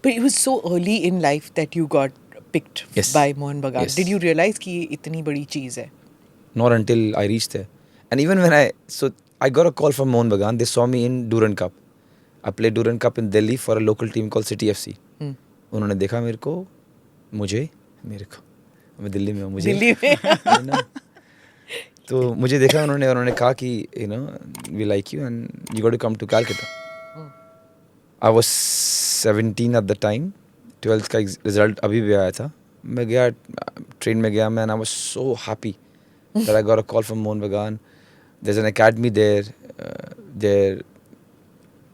But it was so early in life that you got picked Yes. by Mohan Bagan. Yes. Did you realize कि ये इतनी बड़ी चीज़ है? Not until I reached there. And even when I got a call from Mohan Bagan. They saw me in Durand Cup. I played Durand Cup in Delhi for a local team called City FC. उन्होंने देखा मेरे को, मैं दिल्ली में हूँ, मुझे दिल्ली में you know, तो मुझे देखा उन्होंने कहा कि we like you and you got to come to Calcutta. I was 17 at the time. 12th का रिजल्ट अभी भी आया था. मैं गया, ट्रेन में गया मैं, and I was so happy that I got a call from Mohan Bagan. There's an academy there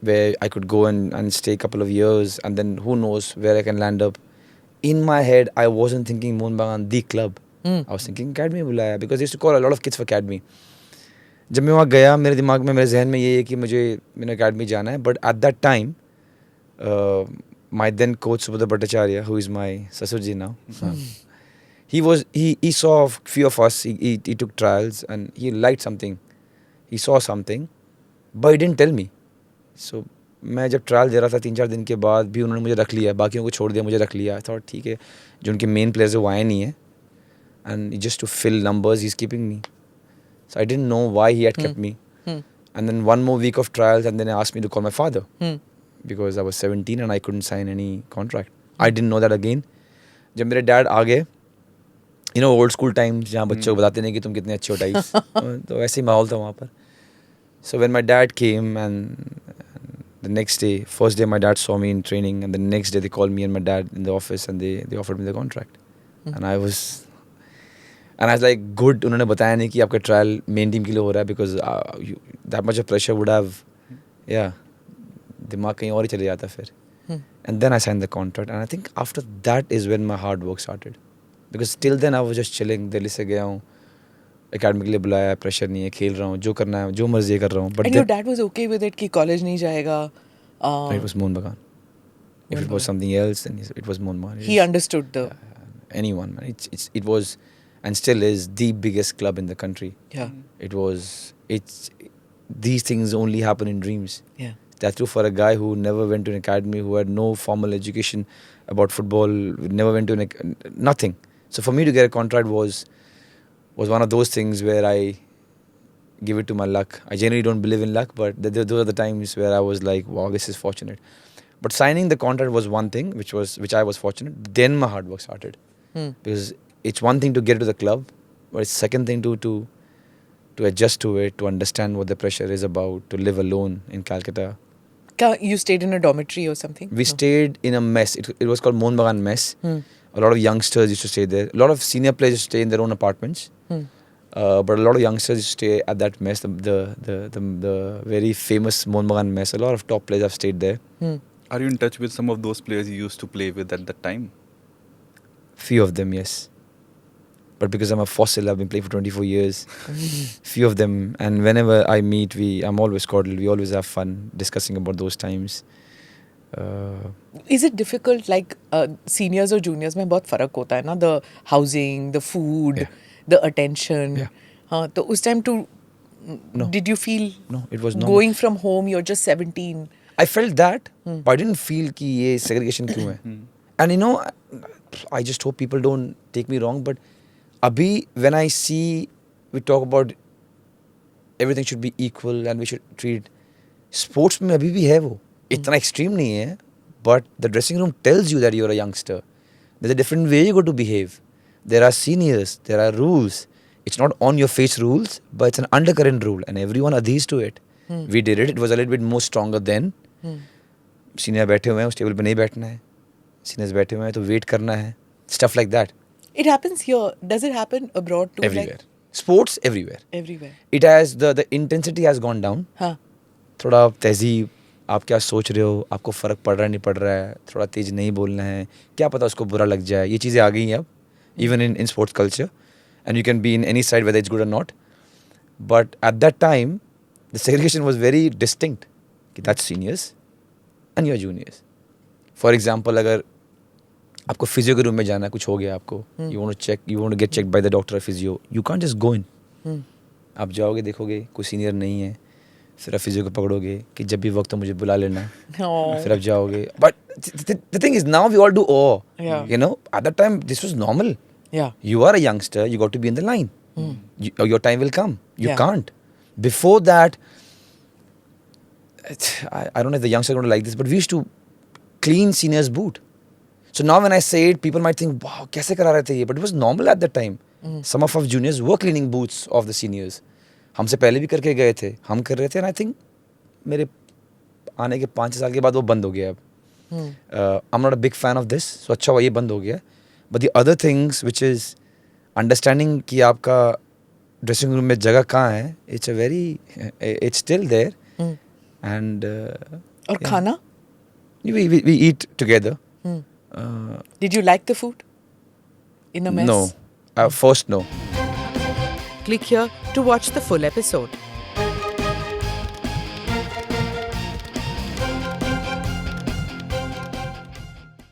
where I could go and stay a couple of years, and then who knows where I can land up. In my head, I wasn't thinking Mohan Bagan, the club. I was thinking academy बुलाया, because they used to call a lot of kids for academy. जब मैं वहाँ गया, मेरे दिमाग में, मेरे जहन में ये है कि मुझे मैंने academy जाना है. But at that time, my then coach Subodha Bhattacharya, who is my Sassurji now, he saw a few of us. He took trials and he liked something. He saw something, but he didn't tell me. So मैं जब trial दे रहा था 3-4 दिन के बाद भी उन्होंने मुझे रख लिया, बाकियों को छोड़ दिया, मुझे रख लिया. I thought ठीक है, जो उनके मेन प्लेयर्स है वो आए नहीं है, and just to fill numbers he's keeping me. So I didn't know why he had kept me. And then one more week of trials, and then they asked me to call my father because I was 17 and I couldn't sign any contract. I didn't know that again. जब मेरे dad आ गए, old school times जहाँ बच्चों को बताते नहीं कि तुम कितने अच्छे हो टाइप्स, तो ऐसे ही माहौल था वहाँ पर. So when my dad came, and the next day, first day my dad saw me in training, and the next day they called me and my dad in the office and they offered me the contract. And I was like, good. उन्होंने बताया नहीं कि आपका trial main team के लिए हो रहा है, because that much of pressure would have, दिमाग कहीं और ही चले जाता फिर. And then I signed the contract, and I think after that is when my hard work started, because till then I was just chilling. Delhi से गया हूँ, academy के लिए बुलाया, प्रेशर नहीं है, खेल रहा हूँ, जो करना है, जो मर्जी कर रहा हूँ. And your dad was okay with it कि कॉलेज नहीं जाएगा? It was Mohan Bagan. If it was something else, then it was Mohan Bagan. He understood the... anyone, man. It was, and still is, the biggest club in the country. Yeah. These things only happen in dreams. Yeah. That's true for a guy who never went to an academy, who had no formal education about football, never went to nothing. So for me to get a contract was one of those things where I give it to my luck. I generally don't believe in luck, but those are the times where I was like, wow, this is fortunate. But signing the contract was one thing, which I was fortunate. Then my hard work started. Because it's one thing to get to the club, but it's second thing to adjust to it, to understand what the pressure is about, to live alone in Calcutta. You stayed in a dormitory or something? We stayed in a mess. It was called Mohan Bagan Mess. A lot of youngsters used to stay there. A lot of senior players used to stay in their own apartments. But a lot of youngsters used to stay at that mess, the very famous Mohan Bagan Mess. A lot of top players have stayed there. Are you in touch with some of those players you used to play with at that time? Few of them, yes. But because I'm a fossil, I've been playing for 24 years. Few of them, and whenever I meet, I'm always cordial. We always have fun discussing about those times. Is it difficult, like seniors or juniors में बहुत फर्क होता है ना? The housing, the food, the attention. Yeah. हाँ, तो उस time No. did you feel? No, it was not. Going from home, you're just 17. I felt that, but I didn't feel कि ये segregation क्यों है. And I just hope people don't take me wrong, but abhi when I see, we talk about everything should be equal and we should treat sports में अभी भी है वो, इतना extreme नहीं है, but the dressing room tells you that you're a youngster. There's a different way you got to behave. There are seniors, there are rules. It's not on your face rules, but it's an undercurrent rule, and everyone adheres to it. We did it. It was a little bit more stronger then. Senior बैठे हुए हैं, उस table पे नहीं बैठना है. Seniors बैठे हुए हैं तो wait करना है. Stuff like that. It happens here. Does it happen abroad too? Everywhere. Sports everywhere. Everywhere. It has the intensity has gone down. हाँ. थोड़ा तहजीब, आप क्या सोच रहे हो, आपको फ़र्क पड़ रहा है नहीं पड़ रहा है, थोड़ा तेज नहीं बोलना है, क्या पता उसको बुरा लग जाए, ये चीज़ें आ गई हैं अब, even in sports culture, and you can be in any side whether it's good or not. But at that time, the segregation was very distinct. That's seniors and you're juniors. For example, अगर आपको physio के room में जाना है, कुछ हो गया आपको, you want to get checked by the doctor or physio, you can't just go in. आप जाओगे, देखोगे कोई senior नहीं है, फिर आप फिजियो को पकड़ोगे कि जब भी वक्त हो मुझे बुला लेना. Oh. फिर आप जाओगे. But the thing is, now we all do awe. Yeah. You know, at that time this was normal. Yeah. You are a youngster, you got to be in the line. Your time will come. You Yeah. can't. Before that, I don't know if the youngsters are going to like this, but we used to clean seniors' boot. So now when I say it, people might think, wow, kaise kara rahe the ye? But it was normal at that time. Some of our juniors were cleaning boots of the seniors. हमसे पहले भी करके गए थे, हम कर रहे थे, and I think मेरे आने के 5 साल के बाद वो बंद हो गया अब. I'm not a big fan of this, so अच्छा हुआ ये बंद हो गया. But the other things which is understanding कि आपका ड्रेसिंग रूम में जगह कहाँ है, it's still there. And और खाना? we eat together. Did you like the food in a mess? No. First, no. Click here to watch the full episode.